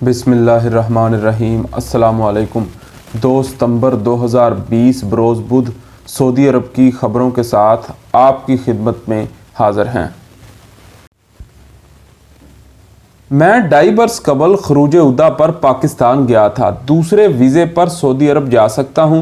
بسم اللہ الرحمن الرحیم۔ السلام علیکم۔ 2 ستمبر 2020 بروز بدھ سعودی عرب کی خبروں کے ساتھ آپ کی خدمت میں حاضر ہیں۔ میں 2.5 برس قبل خروج عہدہ پر پاکستان گیا تھا۔ دوسرے ویزے پر سعودی عرب جا سکتا ہوں۔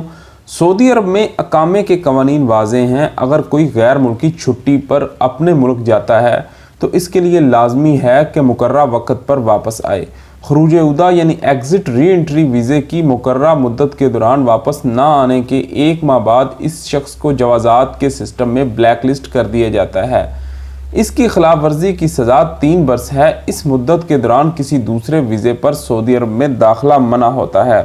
سعودی عرب میں اقامے کے قوانین واضح ہیں۔ اگر کوئی غیر ملکی چھٹی پر اپنے ملک جاتا ہے تو اس کے لیے لازمی ہے کہ مقررہ وقت پر واپس آئے۔ خروج عہدہ یعنی ایگزٹ ری انٹری ویزے کی مقررہ مدت کے دوران واپس نہ آنے کے 1 ماہ بعد اس شخص کو جوازات کے سسٹم میں بلیک لسٹ کر دیا جاتا ہے۔ اس کی خلاف ورزی کی سزا 3 برس ہے۔ اس مدت کے دوران کسی دوسرے ویزے پر سعودی عرب میں داخلہ منع ہوتا ہے۔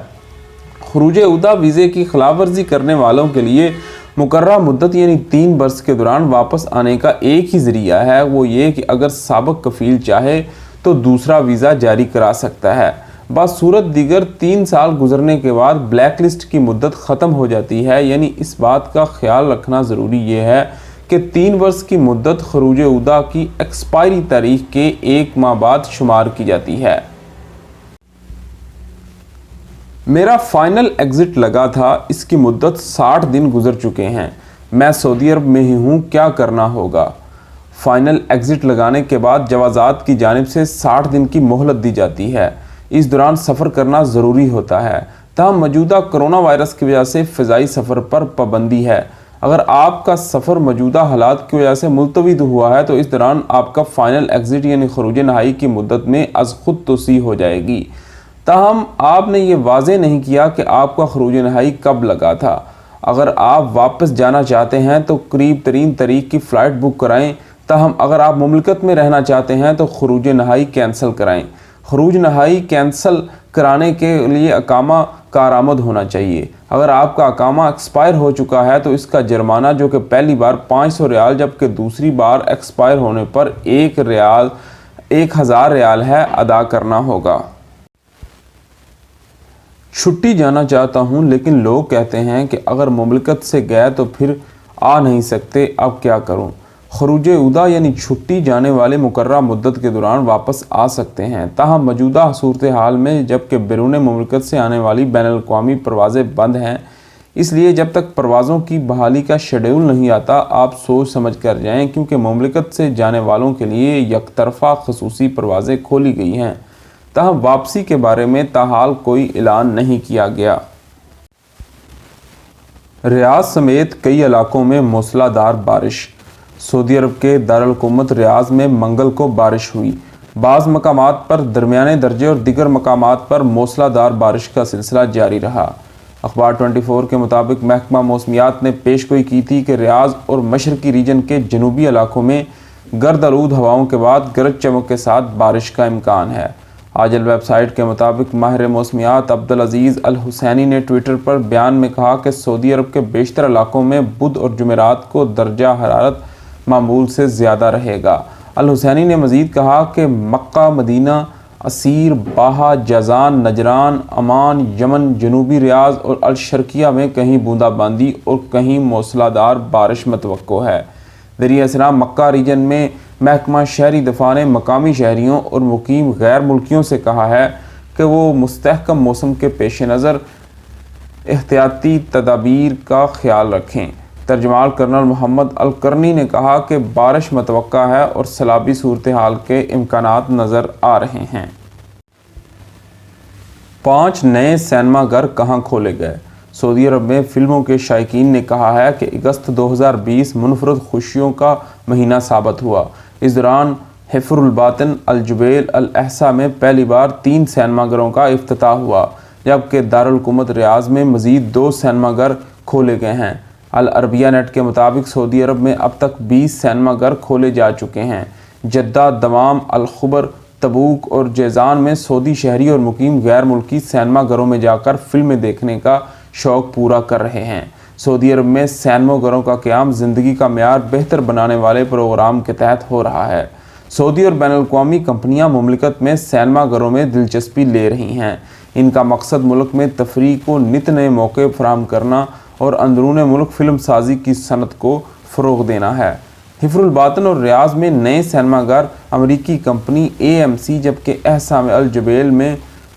خروج عہدہ ویزے کی خلاف ورزی کرنے والوں کے لیے مقررہ مدت یعنی 3 برس کے دوران واپس آنے کا ایک ہی ذریعہ ہے، وہ یہ کہ اگر سابق کفیل چاہے تو دوسرا ویزا جاری کرا سکتا ہے۔ بصورت دیگر 3 سال گزرنے کے بعد بلیک لسٹ کی مدت ختم ہو جاتی ہے، یعنی اس بات کا خیال رکھنا ضروری یہ ہے کہ 3 برس کی مدت خروج عہدہ کی ایکسپائری تاریخ کے 1 ماہ بعد شمار کی جاتی ہے۔ میرا فائنل ایگزٹ لگا تھا، اس کی مدت 60 دن گزر چکے ہیں۔ میں سعودی عرب میں ہی ہوں، کیا کرنا ہوگا؟ فائنل ایگزٹ لگانے کے بعد جوازات کی جانب سے 60 دن کی مہلت دی جاتی ہے۔ اس دوران سفر کرنا ضروری ہوتا ہے، تاہم موجودہ کرونا وائرس کی وجہ سے فضائی سفر پر پابندی ہے۔ اگر آپ کا سفر موجودہ حالات کی وجہ سے ملتوی ہوا ہے تو اس دوران آپ کا فائنل ایگزٹ یعنی خروج نہائی کی مدت میں از خود توسیع ہو جائے گی۔ تاہم آپ نے یہ واضح نہیں کیا کہ آپ کا خروج نہائی کب لگا تھا۔ اگر آپ واپس جانا چاہتے ہیں تو قریب ترین تاریخ کی فلائٹ بک کرائیں، تاہم اگر آپ مملکت میں رہنا چاہتے ہیں تو خروج نہائی کینسل کرائیں۔ خروج نہائی کینسل کرانے کے لیے اقامہ کارآمد ہونا چاہیے۔ اگر آپ کا اقامہ ایکسپائر ہو چکا ہے تو اس کا جرمانہ، جو کہ پہلی بار 500 ریال جبکہ دوسری بار ایکسپائر ہونے پر 1000 ریال ہے، ادا کرنا ہوگا۔ چھٹی جانا چاہتا ہوں لیکن لوگ کہتے ہیں کہ اگر مملکت سے گئے تو پھر آ نہیں سکتے، اب کیا کروں؟ خروج عہدہ یعنی چھٹی جانے والے مقررہ مدت کے دوران واپس آ سکتے ہیں، تاہم موجودہ صورتحال میں جبکہ بیرون مملکت سے آنے والی بین الاقوامی پروازیں بند ہیں، اس لیے جب تک پروازوں کی بحالی کا شیڈول نہیں آتا آپ سوچ سمجھ کر جائیں، کیونکہ مملکت سے جانے والوں کے لیے یک طرفہ خصوصی پروازیں کھولی گئی ہیں، تاہم واپسی کے بارے میں تاحال کوئی اعلان نہیں کیا گیا۔ ریاض سمیت کئی علاقوں میں موسلا دھار بارش۔ سعودی عرب کے دارالحکومت ریاض میں منگل کو بارش ہوئی۔ بعض مقامات پر درمیانے درجے اور دیگر مقامات پر موسلا دھار بارش کا سلسلہ جاری رہا۔ اخبار 24 کے مطابق محکمہ موسمیات نے پیش گوئی کی تھی کہ ریاض اور مشرقی ریجن کے جنوبی علاقوں میں گرد آلود ہواؤں کے بعد گرج چمک کے ساتھ بارش کا امکان ہے۔ آجل ویب سائٹ کے مطابق ماہر موسمیات عبدالعزیز الحسینی نے ٹویٹر پر بیان میں کہا کہ سعودی عرب کے بیشتر علاقوں میں بدھ اور جمعرات کو درجہ حرارت معمول سے زیادہ رہے گا۔ الحسینی نے مزید کہا کہ مکہ، مدینہ، Asir, Baha, Jazan, Najran, Oman, یمن، جنوبی ریاض اور الشرقیہ میں کہیں بوندا باندی اور کہیں موسلا دھار بارش متوقع ہے۔ ذریعہ اسلام مکہ ریجن میں محکمہ شہری دفاع نے مقامی شہریوں اور مقیم غیر ملکیوں سے کہا ہے کہ وہ مستحکم موسم کے پیش نظر احتیاطی تدابیر کا خیال رکھیں۔ ترجمان کرنل محمد القرنی نے کہا کہ بارش متوقع ہے اور سیلابی صورتحال کے امکانات نظر آ رہے ہیں۔ 5 نئے سینما گھر کہاں کھولے گئے؟ سعودی عرب میں فلموں کے شائقین نے کہا ہے کہ اگست 2020 منفرد خوشیوں کا مہینہ ثابت ہوا۔ اس دوران حفر الباطن، الجبیل، الاحسا میں پہلی بار 3 سینما گھروں کا افتتاح ہوا، جبکہ دارالحکومت ریاض میں مزید 2 سینما گھر کھولے گئے ہیں۔ العربیہ نیٹ کے مطابق سعودی عرب میں اب تک 20 سینما گھر کھولے جا چکے ہیں۔ جدہ، دمام، الخبر، تبوک اور جیزان میں سعودی شہری اور مقیم غیر ملکی سینما گھروں میں جا کر فلمیں دیکھنے کا شوق پورا کر رہے ہیں۔ سعودی عرب میں سینما گھروں کا قیام زندگی کا معیار بہتر بنانے والے پروگرام کے تحت ہو رہا ہے۔ سعودی اور بین الاقوامی کمپنیاں مملکت میں سینما گھروں میں دلچسپی لے رہی ہیں۔ ان کا مقصد ملک میں تفریح کو نت نئے موقع فراہم کرنا اور اندرون ملک فلم سازی کی صنعت کو فروغ دینا ہے۔ حفر الباطن اور ریاض میں نئے سینما گھر امریکی کمپنی AMC، جبکہ احسا میں الجبیل میں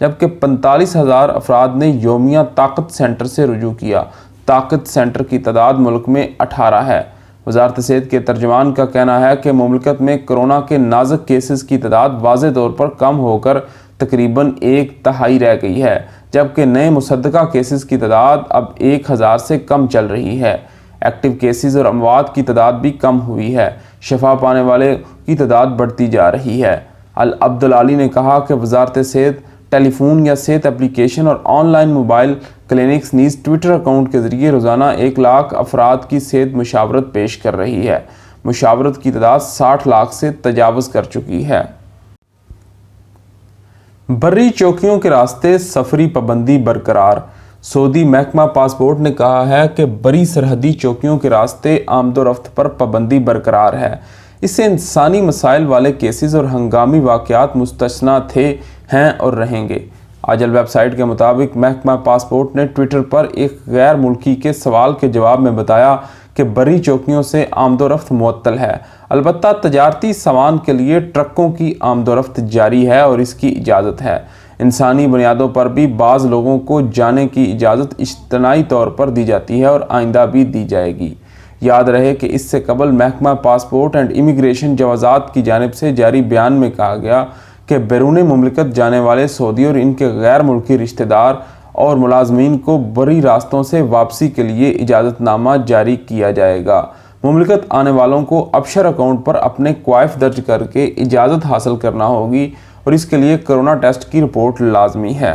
جبکہ 45,000 افراد نے یومیہ طاقت سینٹر سے رجوع کیا۔ طاقت سینٹر کی تعداد ملک میں 18 ہے۔ وزارت صحت کے ترجمان کا کہنا ہے کہ مملکت میں کورونا کے نازک کیسز کی تعداد واضح طور پر کم ہو کر تقریباً 1/3 رہ گئی ہے، جبکہ نئے مصدقہ کیسز کی تعداد اب 1000 سے کم چل رہی ہے۔ ایکٹیو کیسز اور اموات کی تعداد بھی کم ہوئی ہے۔ شفا پانے والے کی تعداد بڑھتی جا رہی ہے۔ عبدالعالی نے کہا کہ وزارت صحت ٹیلی فون یا صحت اپلیکیشن اور آن لائن موبائل کلینکس نیز ٹویٹر اکاؤنٹ کے ذریعے روزانہ 1 لاکھ افراد کی صحت مشاورت پیش کر رہی ہے۔ مشاورت کی تعداد 60 لاکھ سے تجاوز کر چکی ہے۔ بری چوکیوں کے راستے سفری پابندی برقرار۔ سعودی محکمہ پاسپورٹ نے کہا ہے کہ بری سرحدی چوکیوں کے راستے آمد و رفت پر پابندی برقرار ہے۔ اس سے انسانی مسائل والے کیسز اور ہنگامی واقعات مستثنیٰ ہیں اور رہیں گے۔ آجل ویب سائٹ کے مطابق محکمہ پاسپورٹ نے ٹویٹر پر ایک غیر ملکی کے سوال کے جواب میں بتایا کہ بری چوکیوں سے آمد و رفت معطل ہے، البتہ تجارتی سامان کے لیے ٹرکوں کی آمد و رفت جاری ہے اور اس کی اجازت ہے۔ انسانی بنیادوں پر بھی بعض لوگوں کو جانے کی اجازت اجتماعی طور پر دی جاتی ہے اور آئندہ بھی دی جائے گی۔ یاد رہے کہ اس سے قبل محکمہ پاسپورٹ اینڈ امیگریشن جوازات کی جانب سے جاری بیان میں کہا گیا کہ بیرون مملکت جانے والے سعودی اور ان کے غیر ملکی رشتہ دار اور ملازمین کو بری راستوں سے واپسی کے لیے اجازت نامہ جاری کیا جائے گا۔ مملکت آنے والوں کو ابشر اکاؤنٹ پر اپنے کوائف درج کر کے اجازت حاصل کرنا ہوگی اور اس کے لیے کورونا ٹیسٹ کی رپورٹ لازمی ہے۔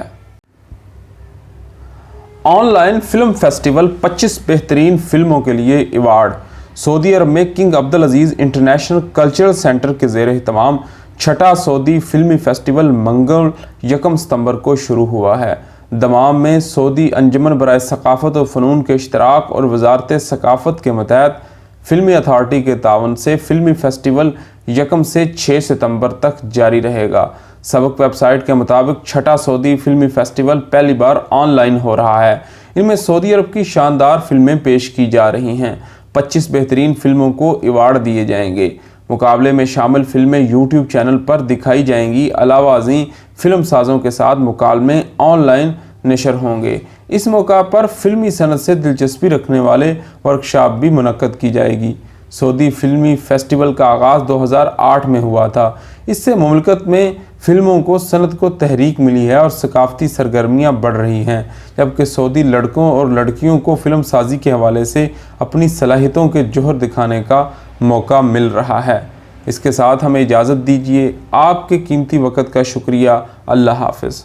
آن لائن فلم فیسٹیول 25 بہترین فلموں کے لیے ایوارڈ۔ سعودی عرب میں king Abdulaziz international cultural centre کے زیر اہتمام چھٹا سعودی فلمی فیسٹیول منگل 1 ستمبر کو شروع ہوا ہے۔ دمام میں سعودی انجمن برائے ثقافت و فنون کے اشتراک اور وزارت ثقافت کے متحد فلمی اتھارٹی کے تعاون سے فلمی فیسٹیول 1 سے 6 ستمبر تک جاری رہے گا۔ سبق ویب سائٹ کے مطابق چھٹا سعودی فلمی فیسٹیول پہلی بار آن لائن ہو رہا ہے۔ ان میں سعودی عرب کی شاندار فلمیں پیش کی جا رہی ہیں۔ 25 بہترین فلموں کو ایوارڈ دیے جائیں گے۔ مقابلے میں شامل فلمیں یوٹیوب چینل پر دکھائی جائیں گی۔ علاوہ ازیں فلم سازوں کے ساتھ مکالمے آن لائن نشر ہوں گے۔ اس موقع پر فلمی صنعت سے دلچسپی رکھنے والے ورکشاپ بھی منعقد کی جائے گی۔ سعودی فلمی فیسٹیول کا آغاز 2008 میں ہوا تھا۔ اس سے مملکت میں فلموں کو صنعت کو تحریک ملی ہے اور ثقافتی سرگرمیاں بڑھ رہی ہیں، جبکہ سعودی لڑکوں اور لڑکیوں کو فلم سازی کے حوالے سے اپنی صلاحیتوں کے جوہر دکھانے کا موقع مل رہا ہے۔ اس کے ساتھ ہمیں اجازت دیجیے۔ آپ کے قیمتی وقت کا شکریہ۔ اللہ حافظ۔